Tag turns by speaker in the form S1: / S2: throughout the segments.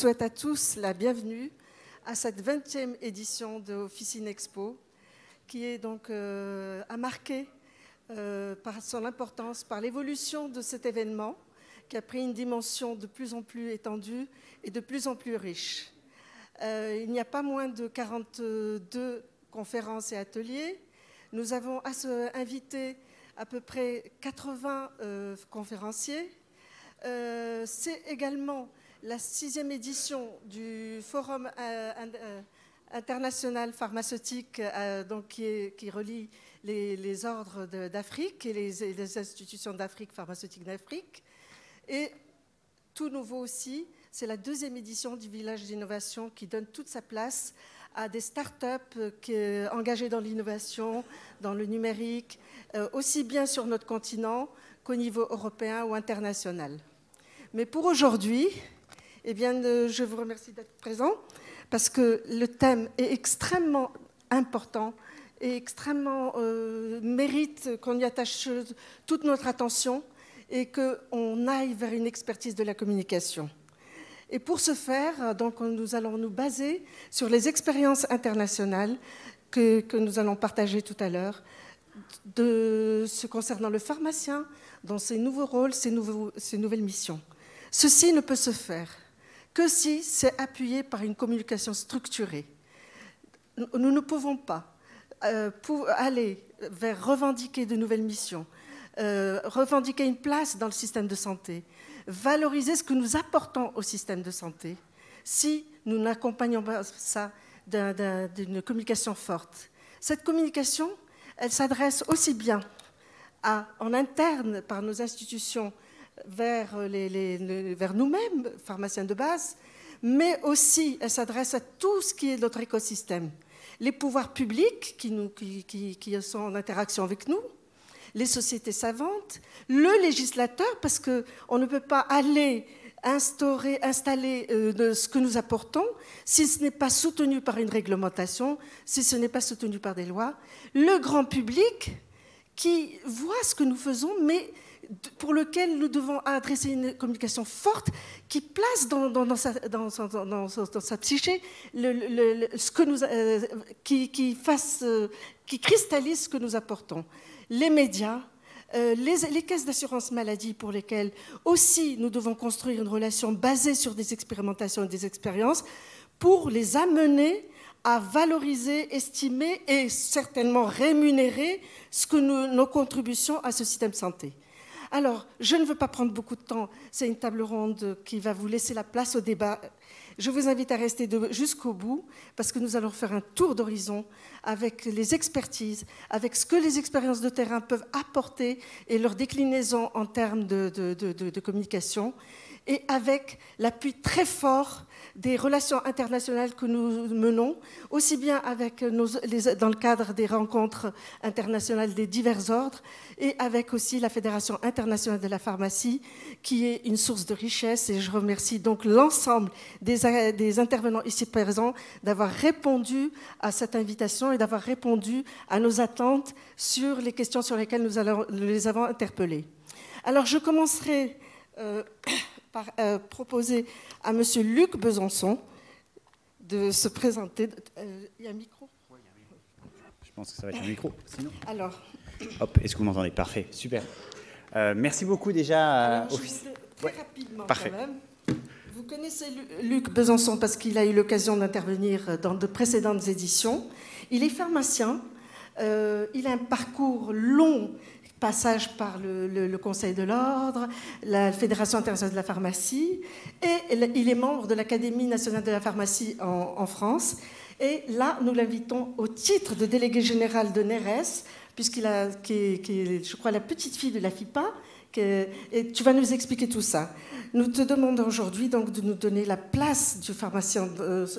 S1: souhaite à tous la bienvenue à cette 20e édition de Officine Expo, qui est donc à marquer par son importance, par l'évolution de cet événement, qui a pris une dimension de plus en plus étendue et de plus en plus riche. Il n'y a pas moins de 42 conférences et ateliers. Nous avons invité à peu près 80 conférenciers. C'est également la 6e édition du Forum international pharmaceutique donc qui relie les ordres d'Afrique et les institutions d'Afrique, pharmaceutique d'Afrique. Et tout nouveau aussi, c'est la 2e édition du village d'innovation qui donne toute sa place à des start-up engagées dans l'innovation, dans le numérique, aussi bien sur notre continent qu'au niveau européen ou international. Mais pour aujourd'hui, eh bien, je vous remercie d'être présent parce que le thème est extrêmement important et extrêmement mérite qu'on y attache toute notre attention et qu'on aille vers une expertise de la communication. Et pour ce faire, donc, nous allons nous baser sur les expériences internationales que nous allons partager tout à l'heure, concernant le pharmacien dans ses nouveaux rôles, ses nouvelles missions. Ceci ne peut se faire que si c'est appuyé par une communication structurée. Nous ne pouvons pas aller vers revendiquer de nouvelles missions, revendiquer une place dans le système de santé, valoriser ce que nous apportons au système de santé, si nous n'accompagnons pas ça d'une communication forte. Cette communication, elle s'adresse aussi bien en interne par nos institutions vers nous-mêmes, pharmaciens de base, mais aussi elle s'adresse à tout ce qui est notre écosystème. Les pouvoirs publics qui sont en interaction avec nous, les sociétés savantes, le législateur, parce qu'on ne peut pas aller installer ce que nous apportons si ce n'est pas soutenu par une réglementation, si ce n'est pas soutenu par des lois, le grand public qui voit ce que nous faisons, mais pour lequel nous devons adresser une communication forte qui place dans sa psyché qui cristallise ce que nous apportons. Les médias, les caisses d'assurance maladie pour lesquelles aussi nous devons construire une relation basée sur des expérimentations et des expériences pour les amener à valoriser, estimer et certainement rémunérer nos contributions à ce système de santé. Alors, je ne veux pas prendre beaucoup de temps, c'est une table ronde qui va vous laisser la place au débat. Je vous invite à rester jusqu'au bout parce que nous allons faire un tour d'horizon avec les expertises, avec ce que les expériences de terrain peuvent apporter et leur déclinaison en termes de communication et avec l'appui très fort des relations internationales que nous menons, aussi bien avec dans le cadre des rencontres internationales des divers ordres et avec aussi la Fédération internationale de la pharmacie, qui est une source de richesse. Et je remercie donc l'ensemble des intervenants ici présents d'avoir répondu à cette invitation et d'avoir répondu à nos attentes sur les questions sur lesquelles nous les avons interpellés. Alors, je commencerai par proposer à M. Luc Besançon de se présenter. Il y a un micro ? Oui, il y a un micro.
S2: Je pense que ça va être un micro, sinon.
S1: Alors.
S2: Hop, est-ce que vous m'entendez? Parfait, super. Merci beaucoup déjà.
S1: Très rapidement,
S2: parfait.
S1: Quand même. Vous connaissez Luc Besançon parce qu'il a eu l'occasion d'intervenir dans de précédentes éditions. Il est pharmacien. Il a un parcours long, passage par le Conseil de l'Ordre, la Fédération internationale de la pharmacie, et il est membre de l'Académie nationale de la pharmacie en France. Et là, nous l'invitons au titre de délégué général de NERES, qui est, je crois, la petite fille de la FIPA, et tu vas nous expliquer tout ça. Nous te demandons aujourd'hui donc de nous donner la place du pharmacien,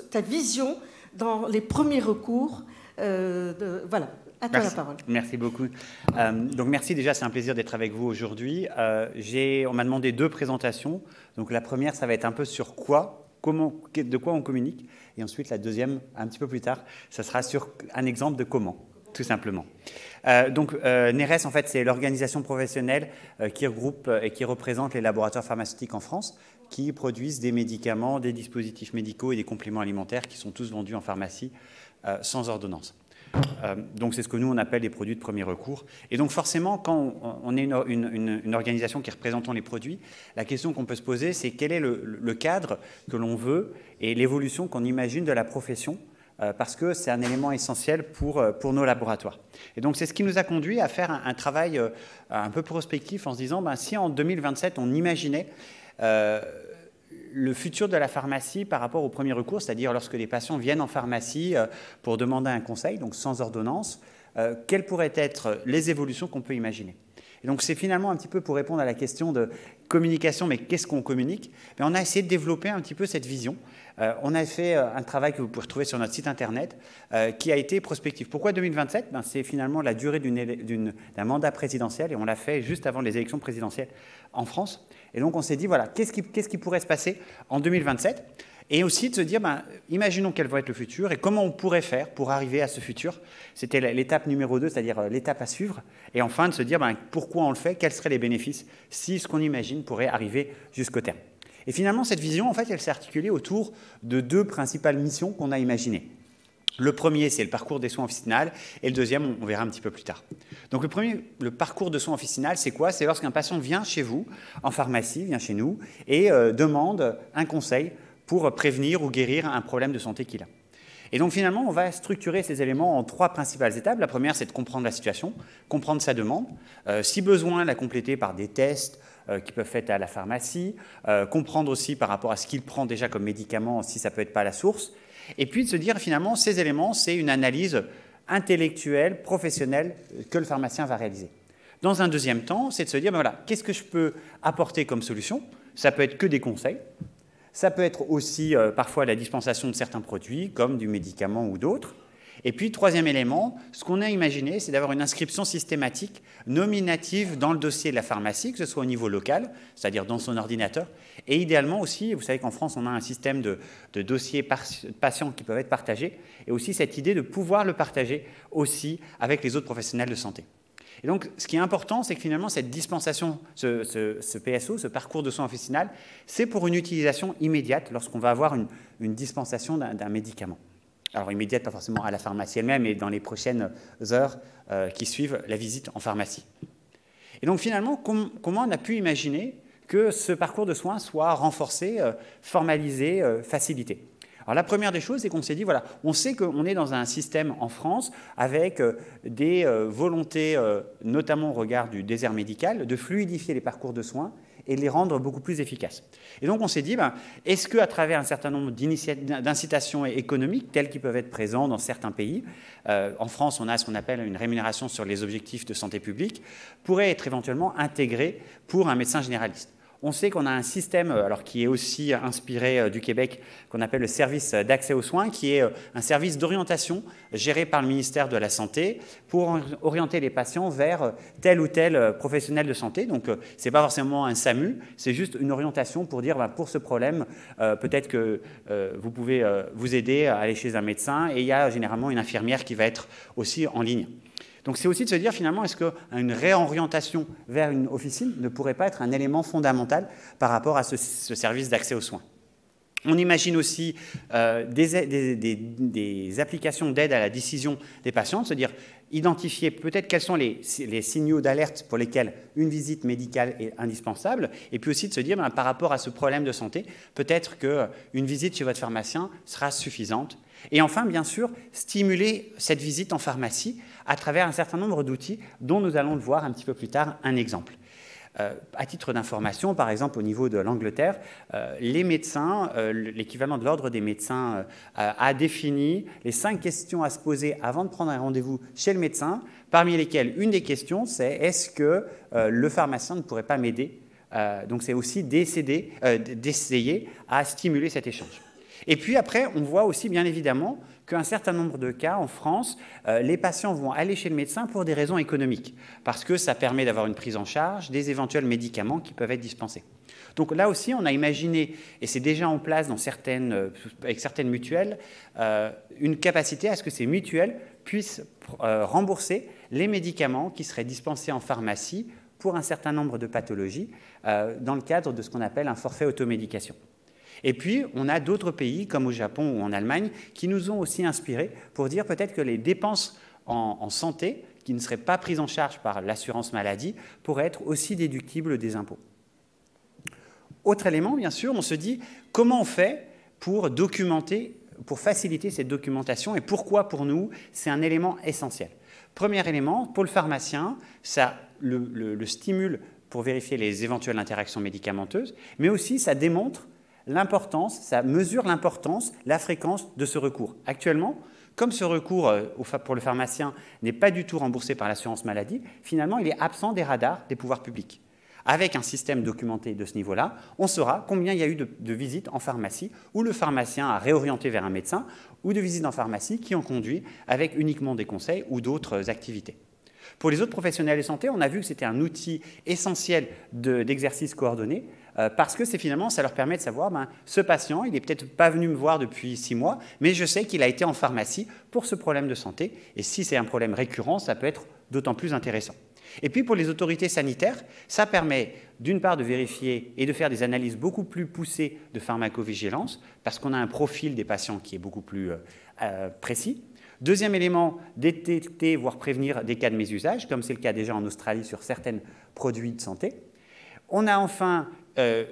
S1: ta vision dans les premiers recours. Voilà. À toi la parole.
S2: Merci beaucoup. Donc merci déjà, c'est un plaisir d'être avec vous aujourd'hui. On m'a demandé 2 présentations. Donc la première, ça va être un peu sur de quoi on communique. Et ensuite, la deuxième, un petit peu plus tard, ça sera sur un exemple de comment, tout simplement. NERES, en fait, c'est l'organisation professionnelle qui regroupe et qui représente les laboratoires pharmaceutiques en France. qui produisent des médicaments, des dispositifs médicaux et des compléments alimentaires qui sont tous vendus en pharmacie sans ordonnance. Donc c'est ce que nous on appelle les produits de premier recours. Et donc forcément, quand on est une organisation qui représente les produits, la question qu'on peut se poser, c'est quel est le cadre que l'on veut et l'évolution qu'on imagine de la profession, parce que c'est un élément essentiel pour nos laboratoires. Et donc c'est ce qui nous a conduit à faire un travail un peu prospectif en se disant, si en 2027 on imaginait le futur de la pharmacie par rapport au premier recours, c'est-à-dire lorsque les patients viennent en pharmacie pour demander un conseil, donc sans ordonnance, quelles pourraient être les évolutions qu'on peut imaginer. Et donc c'est finalement un petit peu pour répondre à la question de communication, mais qu'est-ce qu'on communique? On a essayé de développer un petit peu cette vision. On a fait un travail que vous pouvez retrouver sur notre site internet qui a été prospectif. Pourquoi 2027? C'est finalement la durée d'un mandat présidentiel et on l'a fait juste avant les élections présidentielles en France. Et donc on s'est dit, voilà, qu'est-ce qui pourrait se passer en 2027? Et aussi de se dire, imaginons quel va être le futur et comment on pourrait faire pour arriver à ce futur. C'était l'étape numéro 2, c'est-à-dire l'étape à suivre. Et enfin, de se dire pourquoi on le fait, quels seraient les bénéfices si ce qu'on imagine pourrait arriver jusqu'au terme. Et finalement, cette vision, en fait, elle s'est articulée autour de 2 principales missions qu'on a imaginées. Le premier, c'est le parcours des soins officinales, et le deuxième, on verra un petit peu plus tard. Donc le premier, le parcours de soins officinales, c'est quoi? C'est lorsqu'un patient vient chez vous, en pharmacie, vient chez nous, et demande un conseil pour prévenir ou guérir un problème de santé qu'il a. Et donc finalement, on va structurer ces éléments en 3 principales étapes. La première, c'est de comprendre la situation, comprendre sa demande, si besoin, la compléter par des tests qui peuvent être faits à la pharmacie, comprendre aussi par rapport à ce qu'il prend déjà comme médicament, si ça peut être pas la source, et puis de se dire finalement, ces éléments, c'est une analyse intellectuelle, professionnelle que le pharmacien va réaliser. Dans un deuxième temps, c'est de se dire, voilà, qu'est-ce que je peux apporter comme solution? Ça peut être que des conseils. Ça peut être aussi parfois la dispensation de certains produits, comme du médicament ou d'autres. Et puis, troisième élément, ce qu'on a imaginé, c'est d'avoir une inscription systématique, nominative dans le dossier de la pharmacie, que ce soit au niveau local, c'est-à-dire dans son ordinateur, et idéalement aussi, vous savez qu'en France, on a un système de dossiers patients qui peuvent être partagés, et aussi cette idée de pouvoir le partager aussi avec les autres professionnels de santé. Et donc, ce qui est important, c'est que finalement, cette dispensation, ce PSO, ce parcours de soins officinal, c'est pour une utilisation immédiate lorsqu'on va avoir une dispensation d'un médicament. Alors, immédiate, pas forcément à la pharmacie elle-même, mais dans les prochaines heures qui suivent la visite en pharmacie. Et donc, finalement, comment on a pu imaginer que ce parcours de soins soit renforcé, formalisé, facilité? Alors la première des choses, c'est qu'on s'est dit, voilà, on sait qu'on est dans un système en France avec des volontés, notamment au regard du désert médical, de fluidifier les parcours de soins et de les rendre beaucoup plus efficaces. Et donc on s'est dit, est-ce qu'à travers un certain nombre d'incitations économiques, telles qui peuvent être présentes dans certains pays, en France on a ce qu'on appelle une rémunération sur les objectifs de santé publique, pourrait être éventuellement intégrée pour un médecin généraliste? On sait qu'on a un système alors, qui est aussi inspiré du Québec, qu'on appelle le service d'accès aux soins, qui est un service d'orientation géré par le ministère de la Santé pour orienter les patients vers tel ou tel professionnel de santé. Donc, ce n'est pas forcément un SAMU, c'est juste une orientation pour dire, pour ce problème, peut-être que vous pouvez vous aider à aller chez un médecin, et il y a généralement une infirmière qui va être aussi en ligne. Donc c'est aussi de se dire finalement, est-ce qu'une réorientation vers une officine ne pourrait pas être un élément fondamental par rapport à ce service d'accès aux soins? On imagine aussi des applications d'aide à la décision des patients, de se dire identifier peut-être quels sont les signaux d'alerte pour lesquels une visite médicale est indispensable, et puis aussi de se dire par rapport à ce problème de santé, peut-être qu'une visite chez votre pharmacien sera suffisante. Et enfin, bien sûr, stimuler cette visite en pharmacie à travers un certain nombre d'outils dont nous allons voir un petit peu plus tard un exemple. À titre d'information, par exemple, au niveau de l'Angleterre, les médecins, l'équivalent de l'ordre des médecins, a défini les 5 questions à se poser avant de prendre un rendez-vous chez le médecin, parmi lesquelles une des questions, c'est « est-ce que le pharmacien ne pourrait pas m'aider ?» Donc c'est aussi d'essayer à stimuler cet échange. Et puis après, on voit aussi bien évidemment qu'un certain nombre de cas en France, les patients vont aller chez le médecin pour des raisons économiques, parce que ça permet d'avoir une prise en charge des éventuels médicaments qui peuvent être dispensés. Donc là aussi, on a imaginé, et c'est déjà en place avec certaines mutuelles, une capacité à ce que ces mutuelles puissent rembourser les médicaments qui seraient dispensés en pharmacie pour un certain nombre de pathologies dans le cadre de ce qu'on appelle un forfait automédication. Et puis, on a d'autres pays, comme au Japon ou en Allemagne, qui nous ont aussi inspirés pour dire peut-être que les dépenses en santé, qui ne seraient pas prises en charge par l'assurance maladie, pourraient être aussi déductibles des impôts. Autre élément, bien sûr, on se dit comment on fait pour documenter, pour faciliter cette documentation et pourquoi pour nous c'est un élément essentiel. Premier élément, pour le pharmacien, ça le stimule pour vérifier les éventuelles interactions médicamenteuses, mais aussi ça démontre l'importance, ça mesure l'importance, la fréquence de ce recours. Actuellement, comme ce recours pour le pharmacien n'est pas du tout remboursé par l'assurance maladie, finalement il est absent des radars des pouvoirs publics. Avec un système documenté de ce niveau-là, on saura combien il y a eu de visites en pharmacie où le pharmacien a réorienté vers un médecin ou de visites en pharmacie qui ont conduit avec uniquement des conseils ou d'autres activités. Pour les autres professionnels de santé, on a vu que c'était un outil essentiel d'exercice coordonné parce que finalement, ça leur permet de savoir, ce patient, il n'est peut-être pas venu me voir depuis 6 mois, mais je sais qu'il a été en pharmacie pour ce problème de santé. Et si c'est un problème récurrent, ça peut être d'autant plus intéressant. Et puis pour les autorités sanitaires, ça permet d'une part de vérifier et de faire des analyses beaucoup plus poussées de pharmacovigilance, parce qu'on a un profil des patients qui est beaucoup plus précis. Deuxième élément, détecter, voire prévenir des cas de mésusage, comme c'est le cas déjà en Australie sur certains produits de santé. On a enfin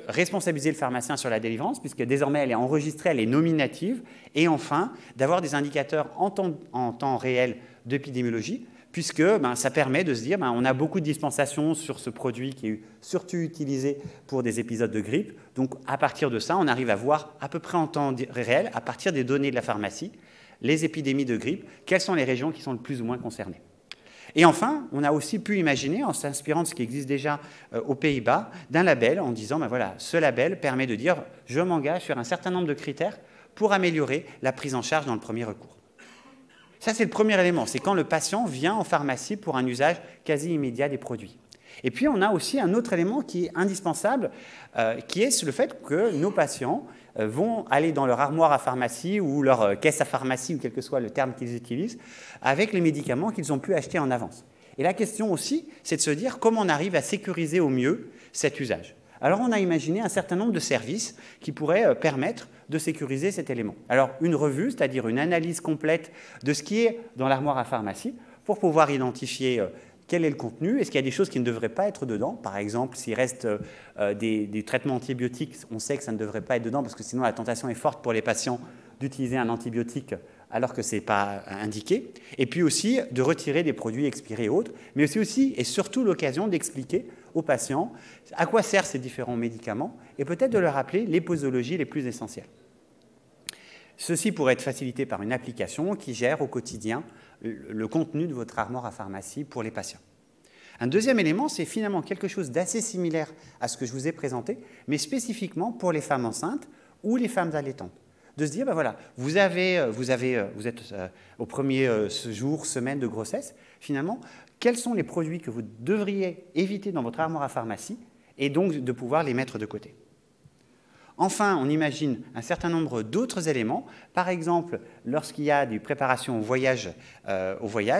S2: responsabilisé le pharmacien sur la délivrance, puisque désormais elle est enregistrée, elle est nominative. Et enfin, d'avoir des indicateurs en temps réel d'épidémiologie, puisque ça permet de se dire on a beaucoup de dispensations sur ce produit qui est surtout utilisé pour des épisodes de grippe. Donc à partir de ça, on arrive à voir à peu près en temps réel, à partir des données de la pharmacie, les épidémies de grippe, quelles sont les régions qui sont le plus ou moins concernées. Et enfin, on a aussi pu imaginer, en s'inspirant de ce qui existe déjà aux Pays-Bas, d'un label en disant voilà, ce label permet de dire je m'engage sur un certain nombre de critères pour améliorer la prise en charge dans le premier recours. Ça, c'est le premier élément, c'est quand le patient vient en pharmacie pour un usage quasi immédiat des produits. Et puis, on a aussi un autre élément qui est indispensable, qui est le fait que nos patients vont aller dans leur armoire à pharmacie ou leur caisse à pharmacie, ou quel que soit le terme qu'ils utilisent, avec les médicaments qu'ils ont pu acheter en avance. Et la question aussi, c'est de se dire comment on arrive à sécuriser au mieux cet usage. Alors, on a imaginé un certain nombre de services qui pourraient permettre de sécuriser cet élément. Alors, une revue, c'est-à-dire une analyse complète de ce qui est dans l'armoire à pharmacie pour pouvoir identifier quel est le contenu, est-ce qu'il y a des choses qui ne devraient pas être dedans. Par exemple, s'il reste des traitements antibiotiques, on sait que ça ne devrait pas être dedans parce que sinon la tentation est forte pour les patients d'utiliser un antibiotique alors que ce n'est pas indiqué. Et puis aussi de retirer des produits expirés et autres, mais aussi et surtout l'occasion d'expliquer aux patients à quoi servent ces différents médicaments et peut-être de leur rappeler les posologies les plus essentielles. Ceci pourrait être facilité par une application qui gère au quotidien le contenu de votre armoire à pharmacie pour les patients. Un deuxième élément, c'est finalement quelque chose d'assez similaire à ce que je vous ai présenté, mais spécifiquement pour les femmes enceintes ou les femmes allaitantes. De se dire, voilà, vous êtes au premier jour, semaine de grossesse, finalement, quels sont les produits que vous devriez éviter dans votre armoire à pharmacie et donc de pouvoir les mettre de côté. Enfin, on imagine un certain nombre d'autres éléments. Par exemple, lorsqu'il y a des préparations au voyage,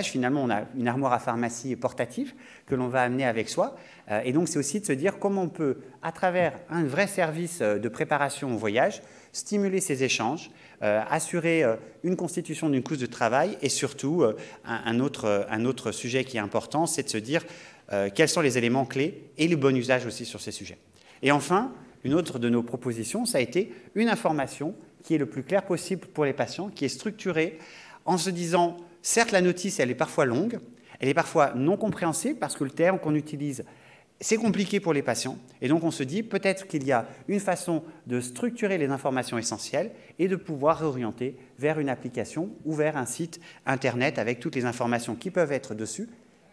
S2: finalement, on a une armoire à pharmacie portative que l'on va amener avec soi. Et donc, c'est aussi de se dire comment on peut, à travers un vrai service de préparation au voyage, stimuler ces échanges, assurer une constitution d'une couche de travail et surtout, un autre sujet qui est important, c'est de se dire quels sont les éléments clés et le bon usage aussi sur ces sujets. Et enfin, une autre de nos propositions, ça a été une information qui est le plus claire possible pour les patients, qui est structurée en se disant, certes, la notice, elle est parfois longue, elle est parfois non compréhensible parce que le terme qu'on utilise, c'est compliqué pour les patients. Et donc, on se dit peut-être qu'il y a une façon de structurer les informations essentielles et de pouvoir réorienter vers une application ou vers un site Internet avec toutes les informations qui peuvent être dessus,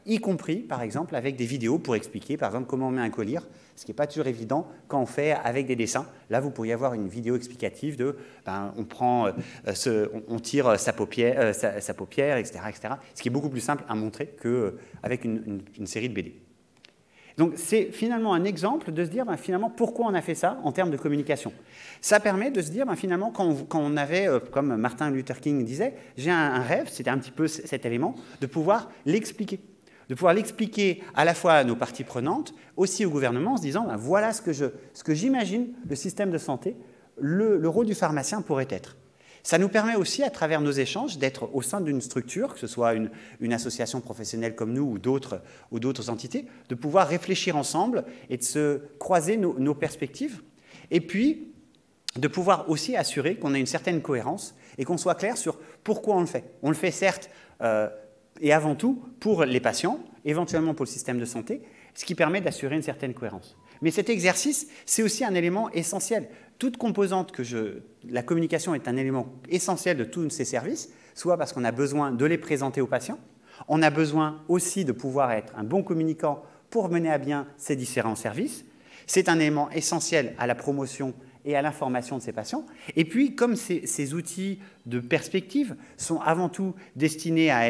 S2: y compris, par exemple, avec des vidéos pour expliquer, par exemple, comment on met un collier, ce qui n'est pas toujours évident quand on fait avec des dessins. Là, vous pourriez avoir une vidéo explicative de on tire sa paupière, etc., etc., ce qui est beaucoup plus simple à montrer qu'avec une série de BD. Donc, c'est finalement un exemple de se dire, finalement, pourquoi on a fait ça en termes de communication. Ça permet de se dire, finalement, quand on avait, comme Martin Luther King disait, j'ai un rêve, c'était un petit peu cet élément, de pouvoir l'expliquer. de pouvoir l'expliquer à la fois à nos parties prenantes, aussi au gouvernement, en se disant, ben, voilà ce que j'imagine le système de santé, le rôle du pharmacien pourrait être. Ça nous permet aussi, à travers nos échanges, d'être au sein d'une structure, que ce soit une association professionnelle comme nous ou d'autres entités, de pouvoir réfléchir ensemble et de se croiser nos perspectives. Et puis, de pouvoir aussi assurer qu'on ait une certaine cohérence et qu'on soit clair sur pourquoi on le fait. On le fait certes et avant tout pour les patients, éventuellement pour le système de santé, ce qui permet d'assurer une certaine cohérence. Mais cet exercice, c'est aussi un élément essentiel. Toute composante la communication est un élément essentiel de tous ces services, soit parce qu'on a besoin de les présenter aux patients, on a besoin aussi de pouvoir être un bon communicant pour mener à bien ces différents services. C'est un élément essentiel à la promotion et à l'information de ces patients. Et puis, comme ces outils de perspective sont avant tout destinés à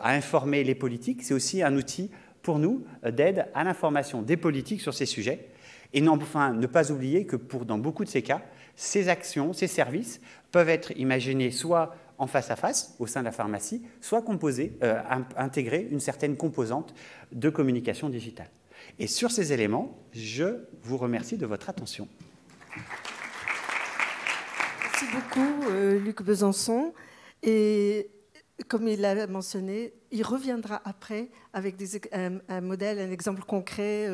S2: informer les politiques, c'est aussi un outil pour nous d'aide à l'information des politiques sur ces sujets. Et enfin, ne pas oublier que dans beaucoup de ces cas, ces actions, ces services peuvent être imaginés soit en face à face, au sein de la pharmacie, soit intégrer une certaine composante de communication digitale. Et sur ces éléments, je vous remercie de votre attention.
S1: Merci beaucoup, Luc Besançon. Et comme il l'a mentionné, il reviendra après avec un modèle, un exemple concret.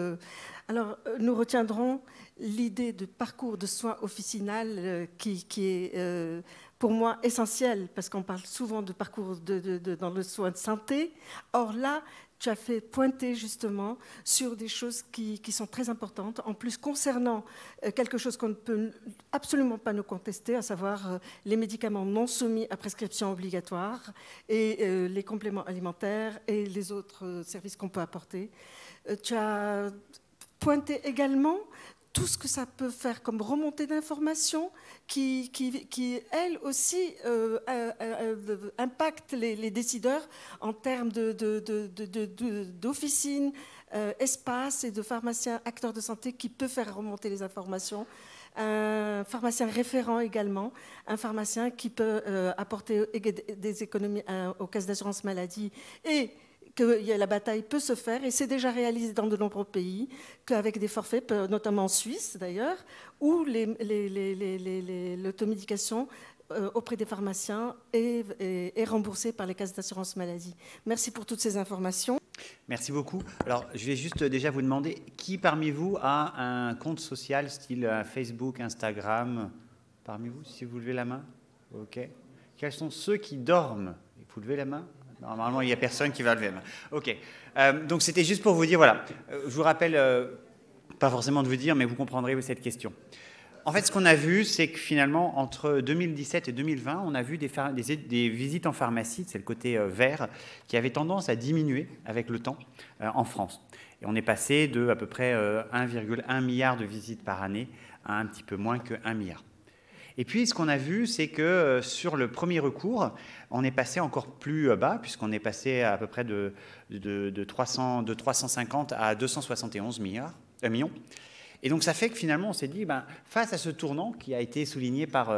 S1: Alors, nous retiendrons l'idée de parcours de soins officinal qui est, pour moi, essentiel, parce qu'on parle souvent de parcours dans le soin de santé. Or là, tu as fait pointer justement sur des choses qui sont très importantes, en plus concernant quelque chose qu'on ne peut absolument pas nous contester, à savoir les médicaments non soumis à prescription obligatoire et les compléments alimentaires et les autres services qu'on peut apporter. Tu as pointé également tout ce que ça peut faire comme remontée d'informations qui elle aussi, impacte les décideurs en termes d'officines, espaces et de pharmaciens, acteurs de santé qui peut faire remonter les informations. Un pharmacien référent également, un pharmacien qui peut apporter des économies aux caisses d'assurance maladie et que la bataille peut se faire, et c'est déjà réalisé dans de nombreux pays, qu'avec des forfaits, notamment en Suisse d'ailleurs, où l'automédication auprès des pharmaciens est remboursée par les caisses d'assurance maladie. Merci pour toutes ces informations.
S2: Merci beaucoup. Alors, je vais juste déjà vous demander, qui parmi vous a un compte social style Facebook, Instagram? Parmi vous, si vous levez la main? OK. Quels sont ceux qui dorment? Vous levez la main? Normalement, il n'y a personne qui va lever la main. OK. Donc, c'était juste pour vous dire, voilà, je vous rappelle, pas forcément de vous dire, mais vous comprendrez cette question. En fait, ce qu'on a vu, c'est que finalement, entre 2017 et 2020, on a vu des visites en pharmacie, c'est le côté vert, qui avait tendance à diminuer avec le temps en France. Et on est passé de à peu près 1,1 milliard de visites par année à un petit peu moins que 1 milliard. Et puis, ce qu'on a vu, c'est que sur le premier recours, on est passé encore plus bas, puisqu'on est passé à peu près de 350 à 271 millions. Et donc, ça fait que finalement, on s'est dit, face à ce tournant qui a été souligné par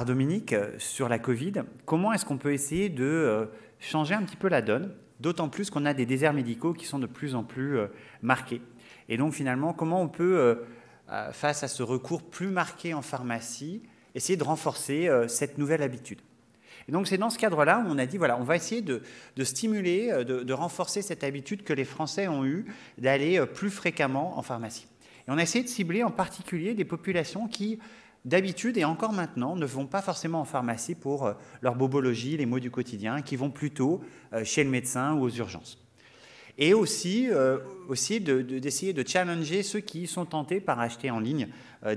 S2: Dominique sur la Covid, comment est-ce qu'on peut essayer de changer un petit peu la donne, d'autant plus qu'on a des déserts médicaux qui sont de plus en plus marqués. Et donc, finalement, comment on peut, face à ce recours plus marqué en pharmacie, essayer de renforcer cette nouvelle habitude. Et donc, c'est dans ce cadre-là où on a dit, voilà, on va essayer de stimuler, de renforcer cette habitude que les Français ont eue d'aller plus fréquemment en pharmacie. Et on a essayé de cibler en particulier des populations qui, d'habitude et encore maintenant, ne vont pas forcément en pharmacie pour leur bobologie, les maux du quotidien, qui vont plutôt chez le médecin ou aux urgences. Et aussi d'essayer de challenger ceux qui sont tentés par acheter en ligne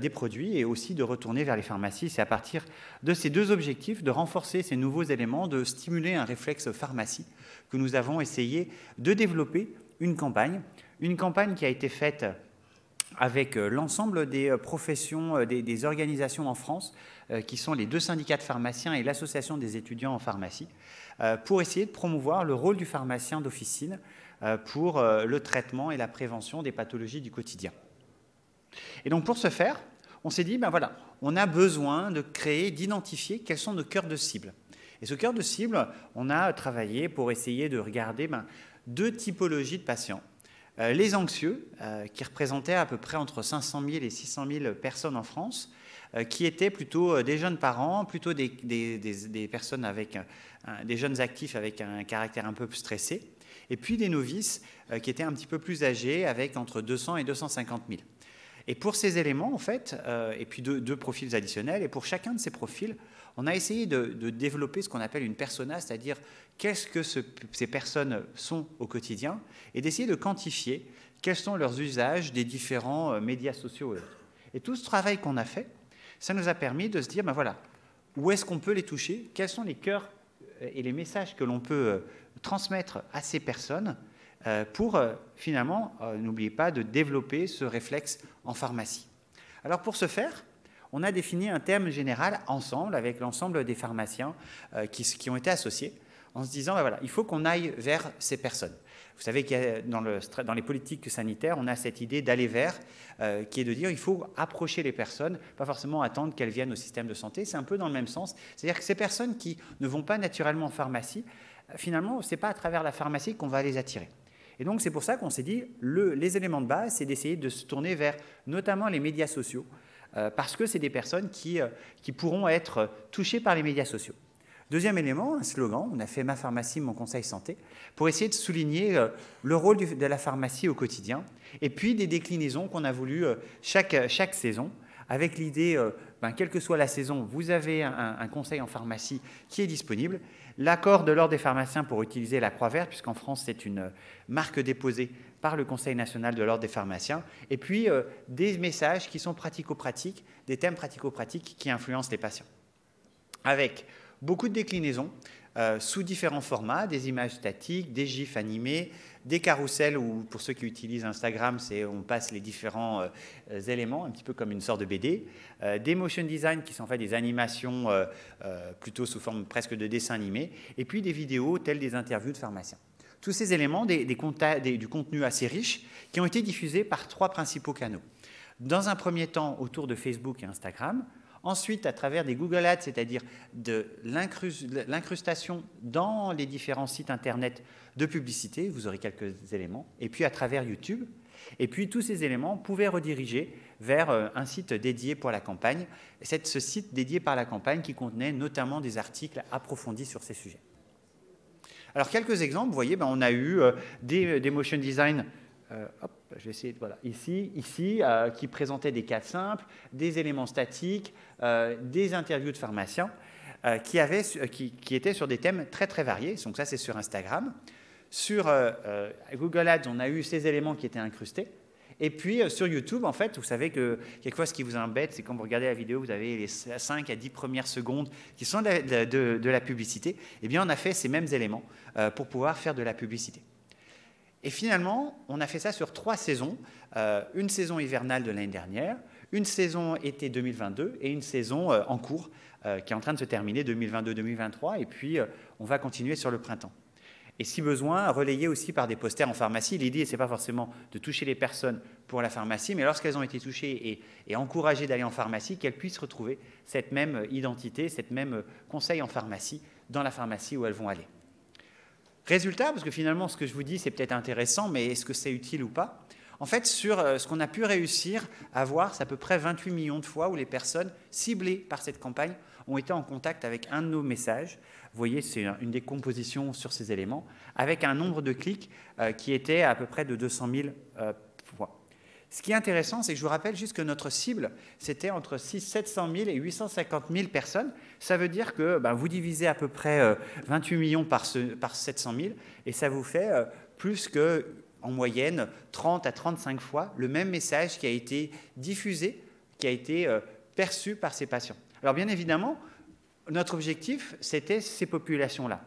S2: des produits et aussi de retourner vers les pharmacies. C'est à partir de ces deux objectifs, de renforcer ces nouveaux éléments, de stimuler un réflexe pharmacie, que nous avons essayé de développer une campagne qui a été faite avec l'ensemble des professions, des organisations en France, qui sont les 2 syndicats de pharmaciens et l'association des étudiants en pharmacie, pour essayer de promouvoir le rôle du pharmacien d'officine pour le traitement et la prévention des pathologies du quotidien. Et donc pour ce faire, on s'est dit, voilà, on a besoin de créer, d'identifier quels sont nos cœurs de cible. Et ce cœur de cible, on a travaillé pour essayer de regarder deux typologies de patients. Les anxieux, qui représentaient à peu près entre 500 000 et 600 000 personnes en France, qui étaient plutôt des jeunes parents, plutôt des personnes avec des jeunes actifs avec un caractère un peu stressé, et puis des novices qui étaient un petit peu plus âgés, avec entre 200 et 250 000. Et pour ces éléments, en fait, et puis deux profils additionnels, et pour chacun de ces profils, on a essayé de développer ce qu'on appelle une persona, c'est-à-dire qu'est-ce que ces personnes sont au quotidien, et d'essayer de quantifier quels sont leurs usages des différents médias sociaux. Et tout ce travail qu'on a fait, ça nous a permis de se dire, ben voilà, où est-ce qu'on peut les toucher, quels sont les cœurs et les messages que l'on peut transmettre à ces personnes pour finalement, n'oubliez pas de développer ce réflexe en pharmacie. Alors pour ce faire, on a défini un terme général ensemble, avec l'ensemble des pharmaciens qui ont été associés, en se disant, ben voilà, il faut qu'on aille vers ces personnes. Vous savez que dans les politiques sanitaires, on a cette idée d'aller vers, qui est de dire il faut approcher les personnes, pas forcément attendre qu'elles viennent au système de santé. C'est un peu dans le même sens. C'est-à-dire que ces personnes qui ne vont pas naturellement en pharmacie, finalement, ce n'est pas à travers la pharmacie qu'on va les attirer. Et donc, c'est pour ça qu'on s'est dit, les éléments de base, c'est d'essayer de se tourner vers notamment les médias sociaux, parce que c'est des personnes qui pourront être touchées par les médias sociaux. Deuxième élément, un slogan, on a fait « Ma pharmacie, mon conseil santé » pour essayer de souligner le rôle de la pharmacie au quotidien, et puis des déclinaisons qu'on a voulu chaque saison, avec l'idée, quelle que soit la saison, vous avez un conseil en pharmacie qui est disponible, l'accord de l'Ordre des pharmaciens pour utiliser la Croix Verte, puisqu'en France, c'est une marque déposée par le Conseil national de l'Ordre des pharmaciens, et puis des messages qui sont pratico-pratiques, des thèmes pratico-pratiques qui influencent les patients. Avec beaucoup de déclinaisons sous différents formats, des images statiques, des gifs animés, des carousels où, pour ceux qui utilisent Instagram, on passe les différents éléments, un petit peu comme une sorte de BD, des motion design qui sont en fait des animations plutôt sous forme presque de dessin animé, et puis des vidéos telles des interviews de pharmaciens. Tous ces éléments, du contenu assez riche, qui ont été diffusés par trois principaux canaux. Dans un premier temps, autour de Facebook et Instagram. Ensuite, à travers des Google Ads, c'est-à-dire de l'incrustation dans les différents sites Internet de publicité, vous aurez quelques éléments, et puis à travers YouTube. Et puis tous ces éléments pouvaient rediriger vers un site dédié pour la campagne, ce site dédié par la campagne qui contenait notamment des articles approfondis sur ces sujets. Alors quelques exemples, vous voyez, on a eu des motion design. Je vais essayer, voilà, ici qui présentaient des cas simples, des éléments statiques, des interviews de pharmaciens qui étaient sur des thèmes très très variés. Donc ça, c'est sur Instagram. Sur Google Ads, on a eu ces éléments qui étaient incrustés. Et puis sur YouTube, en fait, vous savez que quelquefois, ce qui vous embête, c'est quand vous regardez la vidéo, vous avez les 5 à 10 premières secondes qui sont de la publicité. Eh bien, on a fait ces mêmes éléments pour pouvoir faire de la publicité. Et finalement, on a fait ça sur 3 saisons, une saison hivernale de l'année dernière, une saison été 2022 et une saison en cours qui est en train de se terminer 2022-2023, et puis on va continuer sur le printemps. Et si besoin, relayé aussi par des posters en pharmacie. L'idée, ce n'est pas forcément de toucher les personnes pour la pharmacie, mais lorsqu'elles ont été touchées et encouragées d'aller en pharmacie, qu'elles puissent retrouver cette même identité, cette même conseil en pharmacie dans la pharmacie où elles vont aller. Résultat, parce que finalement, ce que je vous dis, c'est peut-être intéressant, mais est-ce que c'est utile ou pas? En fait, sur ce qu'on a pu réussir à voir, c'est à peu près 28 millions de fois où les personnes ciblées par cette campagne ont été en contact avec un de nos messages. Vous voyez, c'est une décomposition sur ces éléments, avec un nombre de clics qui était à peu près de 200 000 fois. Ce qui est intéressant, c'est que je vous rappelle juste que notre cible, c'était entre 700 000 et 850 000 personnes. Ça veut dire que vous divisez à peu près 28 millions par 700 000, et ça vous fait plus que, en moyenne, 30 à 35 fois le même message qui a été diffusé, qui a été perçu par ces patients. Alors bien évidemment, notre objectif, c'était ces populations-là.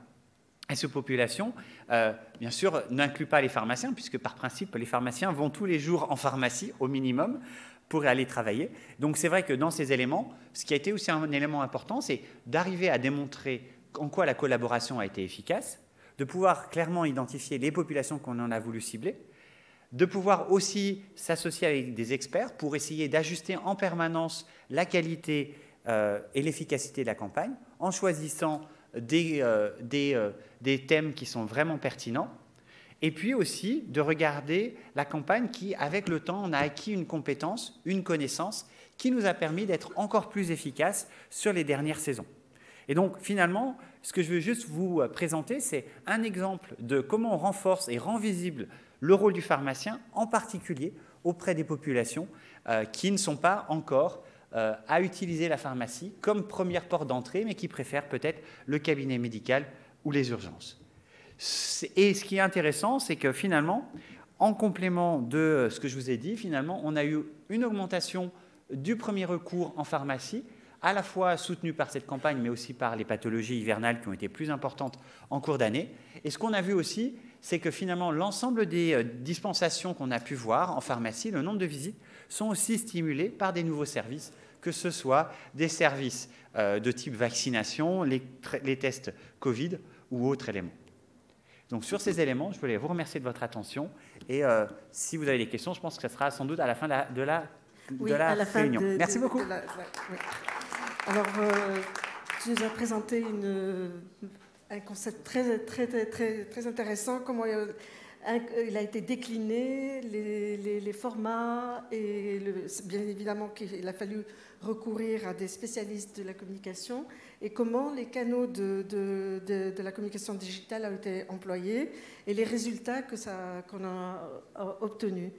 S2: Et ces populations, bien sûr, n'incluent pas les pharmaciens, puisque par principe, les pharmaciens vont tous les jours en pharmacie, au minimum, pour aller travailler. Donc c'est vrai que dans ces éléments, ce qui a été aussi un élément important, c'est d'arriver à démontrer en quoi la collaboration a été efficace, de pouvoir clairement identifier les populations qu'on en a voulu cibler, de pouvoir aussi s'associer avec des experts pour essayer d'ajuster en permanence la qualité et l'efficacité de la campagne, en choisissant des thèmes qui sont vraiment pertinents. Et puis aussi de regarder la campagne qui, avec le temps, on a acquis une compétence, une connaissance qui nous a permis d'être encore plus efficaces sur les dernières saisons. Et donc, finalement, ce que je veux juste vous présenter, c'est un exemple de comment on renforce et rend visible le rôle du pharmacien, en particulier auprès des populations qui ne sont pas encore à utiliser la pharmacie comme première porte d'entrée, mais qui préfèrent peut-être le cabinet médical ou les urgences. Et ce qui est intéressant, c'est que finalement, en complément de ce que je vous ai dit, finalement, on a eu une augmentation du premier recours en pharmacie, à la fois soutenue par cette campagne, mais aussi par les pathologies hivernales qui ont été plus importantes en cours d'année. Et ce qu'on a vu aussi, c'est que finalement, l'ensemble des dispensations qu'on a pu voir en pharmacie, le nombre de visites, sont aussi stimulés par des nouveaux services, que ce soit des services de type vaccination, les tests Covid ou autres éléments. Donc sur ces éléments, je voulais vous remercier de votre attention et si vous avez des questions, je pense que ça sera sans doute à la fin de la réunion. Merci beaucoup.
S1: Oui. Alors, tu nous as présenté un concept très intéressant, comment il a été décliné, les formats, et bien évidemment qu'il a fallu recourir à des spécialistes de la communication, et comment les canaux de la communication digitale ont été employés, et les résultats qu'on a obtenus.